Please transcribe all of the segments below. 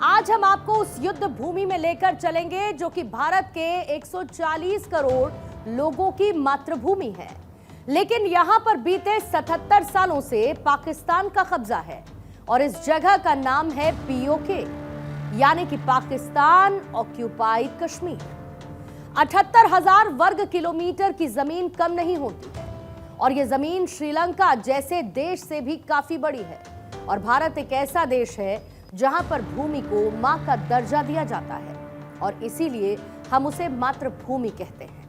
आज हम आपको उस युद्ध भूमि में लेकर चलेंगे जो कि भारत के 140 करोड़ लोगों की मातृभूमि है, लेकिन यहां पर बीते 77 सालों से पाकिस्तान का कब्जा है और इस जगह का नाम है पीओके, यानी कि पाकिस्तान ऑक्यूपाइड कश्मीर। 78,000 वर्ग किलोमीटर की जमीन कम नहीं होती है और यह जमीन श्रीलंका जैसे देश से भी काफी बड़ी है। और भारत एक ऐसा देश है जहां पर भूमि को मां का दर्जा दिया जाता है और इसीलिए हम उसे मातृभूमि कहते हैं।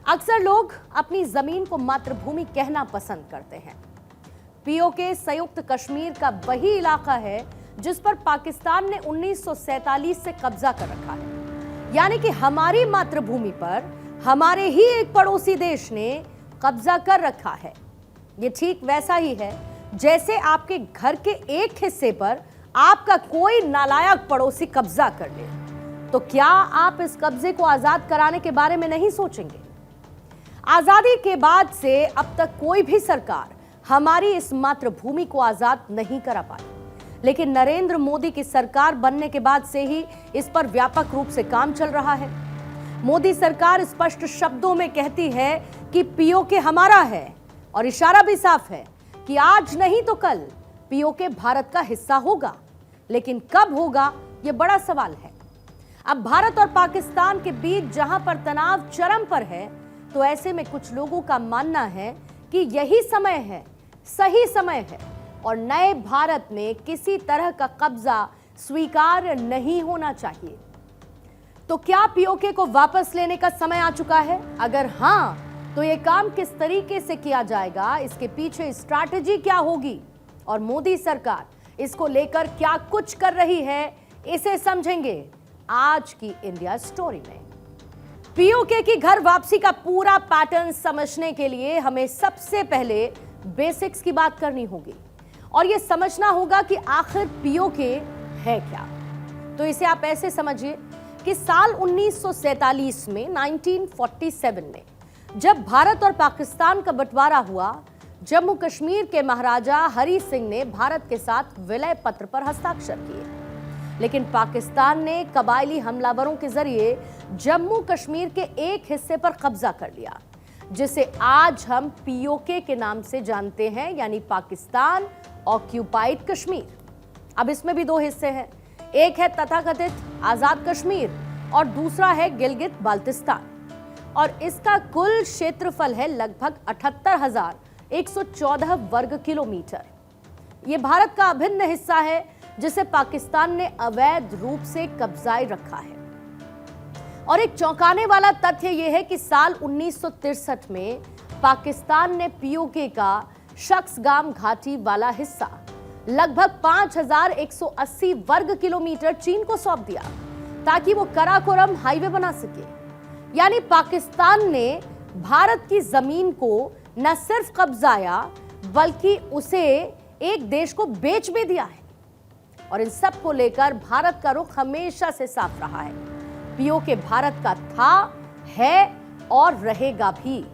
अक्सर लोग अपनी जमीन को मातृभूमि कहना पसंद करते हैं। पीओके संयुक्त कश्मीर का वही इलाका है जिस पर पाकिस्तान ने 1947 से कब्जा कर रखा है, यानी कि हमारी मातृभूमि पर हमारे ही एक पड़ोसी देश ने कब्जा कर रखा है। यह ठीक वैसा ही है जैसे आपके घर के एक हिस्से पर आपका कोई नालायक पड़ोसी कब्जा कर ले, तो क्या आप इस कब्जे को आजाद कराने के बारे में नहीं सोचेंगे? आजादी के बाद से अब तक कोई भी सरकार हमारी इस मातृभूमि को आजाद नहीं करा पाई, लेकिन नरेंद्र मोदी की सरकार बनने के बाद से ही इस पर व्यापक रूप से काम चल रहा है। मोदी सरकार स्पष्ट शब्दों में कहती है कि पीओके हमारा है और इशारा भी साफ है कि आज नहीं तो कल पीओके भारत का हिस्सा होगा, लेकिन कब होगा यह बड़ा सवाल है। अब भारत और पाकिस्तान के बीच जहां पर तनाव चरम पर है, तो ऐसे में कुछ लोगों का मानना है कि यही समय है, सही समय है और नए भारत में किसी तरह का कब्जा स्वीकार नहीं होना चाहिए। तो क्या पीओके को वापस लेने का समय आ चुका है? अगर हां, तो यह काम किस तरीके से किया जाएगा, इसके पीछे स्ट्रैटेजी क्या होगी और मोदी सरकार इसको लेकर क्या कुछ कर रही है, इसे समझेंगे आज की इंडिया स्टोरी में। पीओके की घर वापसी का पूरा पैटर्न समझने के लिए हमें सबसे पहले बेसिक्स की बात करनी होगी और यह समझना होगा कि आखिर पीओके है क्या। तो इसे आप ऐसे समझिए कि साल 1947 में 1947 में जब भारत और पाकिस्तान का बंटवारा हुआ, जम्मू कश्मीर के महाराजा हरि सिंह ने भारत के साथ विलय पत्र पर हस्ताक्षर किए, लेकिन पाकिस्तान ने कबायली हमलावरों के जरिए जम्मू कश्मीर के एक हिस्से पर कब्जा कर लिया, जिसे आज हम पीओके के नाम से जानते हैं, यानी पाकिस्तान ऑक्यूपाइड कश्मीर। अब इसमें भी दो हिस्से हैं, एक है तथाकथित आजाद कश्मीर और दूसरा है गिलगित बाल्टिस्तान, और इसका कुल क्षेत्रफल है लगभग 78,114 वर्ग किलोमीटर। यह भारत का अभिन्न हिस्सा है जिसे पाकिस्तान ने अवैध रूप से कब्जाए रखा है। और एक चौंकाने वाला तथ्य यह है कि साल 1963 में पाकिस्तान ने पीओके का शख्सगाम घाटी वाला हिस्सा लगभग 5,180 वर्ग किलोमीटर चीन को सौंप दिया ताकि वो कराकोरम हाईवे बना सके। यानी पाकिस्तान ने भारत की जमीन को न सिर्फ कब्जाया बल्कि उसे एक देश को बेच भी दिया है। और इन सब को लेकर भारत का रुख हमेशा से साफ रहा है, पीओके भारत का था, है और रहेगा भी।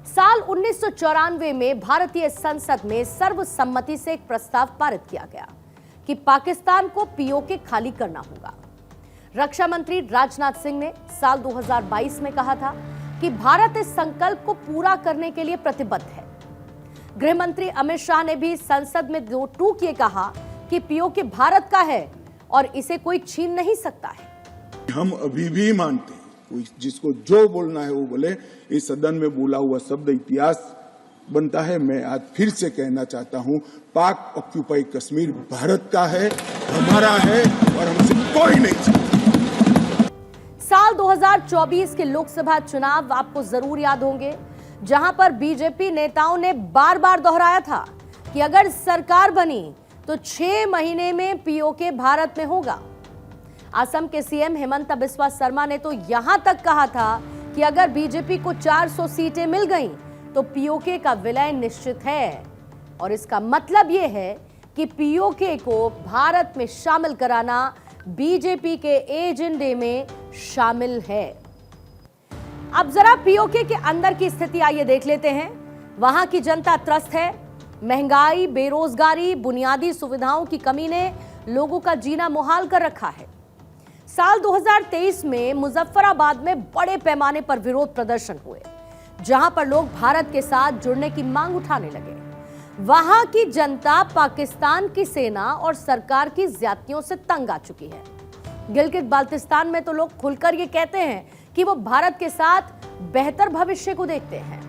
साल 1994 में भारतीय संसद में सर्वसम्मति से एक प्रस्ताव पारित किया गया कि पाकिस्तान को पीओके खाली करना होगा। रक्षा मंत्री राजनाथ सिंह ने साल 2022 में कहा था कि भारत इस संकल्प को पूरा करने के लिए प्रतिबद्ध है। गृह मंत्री अमित शाह ने भी संसद में दो टूक ये कहा कि पीओके भारत का है और इसे कोई छीन नहीं सकता है। हम अभी भी मानते हैं, कोई जिसको जो बोलना है वो बोले। इस सदन में बोला हुआ शब्द इतिहास बनता है। मैं आज फिर से कहना चाहता हूं, पाक ऑक्यूपाइड कश्मीर भारत का है, हमारा है और हमसे कोई नहीं छीन। साल 2024 के लोकसभा चुनाव आपको जरूर याद होंगे, जहां पर बीजेपी नेताओं ने बार बार दोहराया था कि अगर सरकार बनी तो 6 महीने में पीओके भारत में होगा। असम के सीएम हेमंत बिस्वा शर्मा ने तो यहां तक कहा था कि अगर बीजेपी को 400 सीटें मिल गईं तो पीओके का विलय निश्चित है। और इसका मतलब यह है कि पीओके को भारत में शामिल कराना बीजेपी के एजेंडे में शामिल है। अब जरा पीओके के अंदर की स्थिति आइए देख लेते हैं। वहां की जनता त्रस्त है। महंगाई, बेरोजगारी, बुनियादी सुविधाओं की कमी ने लोगों का जीना मुहाल कर रखा है। साल 2023 में मुजफ्फराबाद में बड़े पैमाने पर विरोध प्रदर्शन हुए, जहां पर लोग भारत के साथ जुड़ने की मांग उठाने लगे। वहां की जनता पाकिस्तान की सेना और सरकार की ज्यादतियों से तंग आ चुकी है। गिलगित बाल्टिस्तान में तो लोग खुलकर ये कहते हैं कि वो भारत के साथ बेहतर भविष्य को देखते हैं।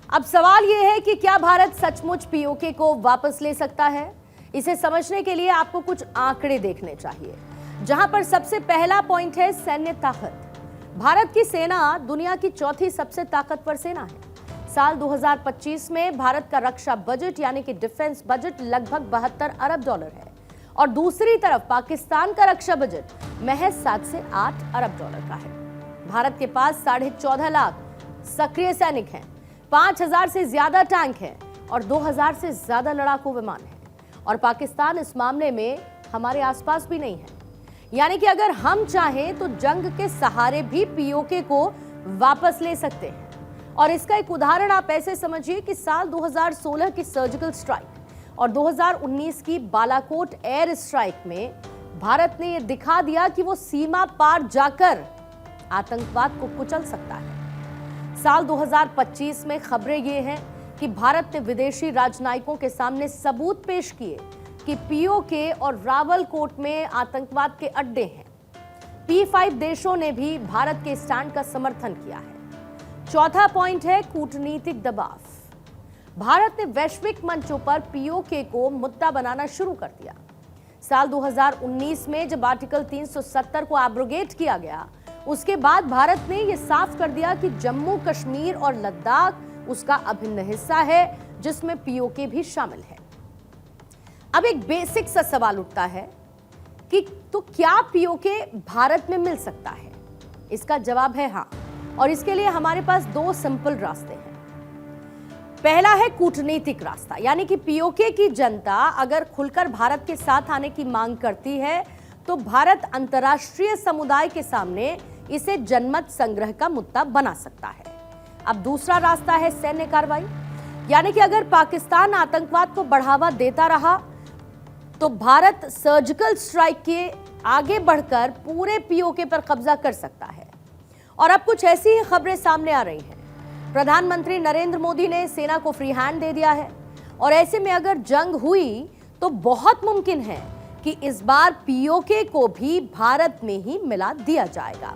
अब सवाल यह है कि क्या भारत सचमुच पीओके को वापस ले सकता है? इसे समझने के लिए आपको कुछ आंकड़े देखने चाहिए, जहां पर सबसे पहला पॉइंट है सैन्य ताकत। भारत की सेना दुनिया की चौथी सबसे ताकतवर सेना है। साल 2025 में भारत का रक्षा बजट यानी कि डिफेंस बजट लगभग 72 अरब डॉलर है और दूसरी तरफ पाकिस्तान का रक्षा बजट महज 7 से 8 अरब डॉलर का है। भारत के पास 14.5 लाख सक्रिय सैनिक हैं, 5000 से ज्यादा टैंक हैं और 2000 से ज्यादा लड़ाकू विमान हैं और पाकिस्तान इस मामले में हमारे आसपास भी नहीं है। यानी कि अगर हम चाहें तो जंग के सहारे भी पीओके को वापस ले सकते हैं। और इसका एक उदाहरण आप ऐसे समझिए कि साल 2016 की सर्जिकल स्ट्राइक और 2019 की बालाकोट एयर स्ट्राइक में भारत ने यह दिखा दिया कि वो सीमा पार जाकर आतंकवाद को कुचल सकता है। साल 2025 में खबरें ये हैं कि भारत ने विदेशी राजनयिकों के सामने सबूत पेश किए कि पीओके और रावलकोट में आतंकवाद के अड्डे हैं। P5 देशों ने भी भारत के स्टैंड का समर्थन किया है। चौथा पॉइंट है कूटनीतिक दबाव। भारत ने वैश्विक मंचों पर पीओके को मुद्दा बनाना शुरू कर दिया। साल 2019 में जब आर्टिकल 370 को एब्रोगेट किया गया, उसके बाद भारत ने यह साफ कर दिया कि जम्मू कश्मीर और लद्दाख उसका अभिन्न हिस्सा है, जिसमें पीओके भी शामिल है। अब एक बेसिक सा सवाल उठता है कि तो क्या पीओके भारत में मिल सकता है? इसका जवाब है हाँ, और इसके लिए हमारे पास दो सिंपल रास्ते हैं। पहला है कूटनीतिक रास्ता, यानी कि पीओके की जनता अगर खुलकर भारत के साथ आने की मांग करती है तो भारत अंतर्राष्ट्रीय समुदाय के सामने इसे जनमत संग्रह का मुद्दा बना सकता है। अब दूसरा रास्ता है सैन्य कार्रवाई, यानी कि अगर पाकिस्तान आतंकवाद को बढ़ावा देता रहा तो भारत सर्जिकल स्ट्राइक के आगे बढ़कर पूरे पीओके पर कब्जा कर सकता है। और अब कुछ ऐसी ही खबरें सामने आ रही हैं। प्रधानमंत्री नरेंद्र मोदी ने सेना को फ्री हैंड दे दिया है और ऐसे में अगर जंग हुई तो बहुत मुमकिन है कि इस बार पीओके को भी भारत में ही मिला दिया जाएगा।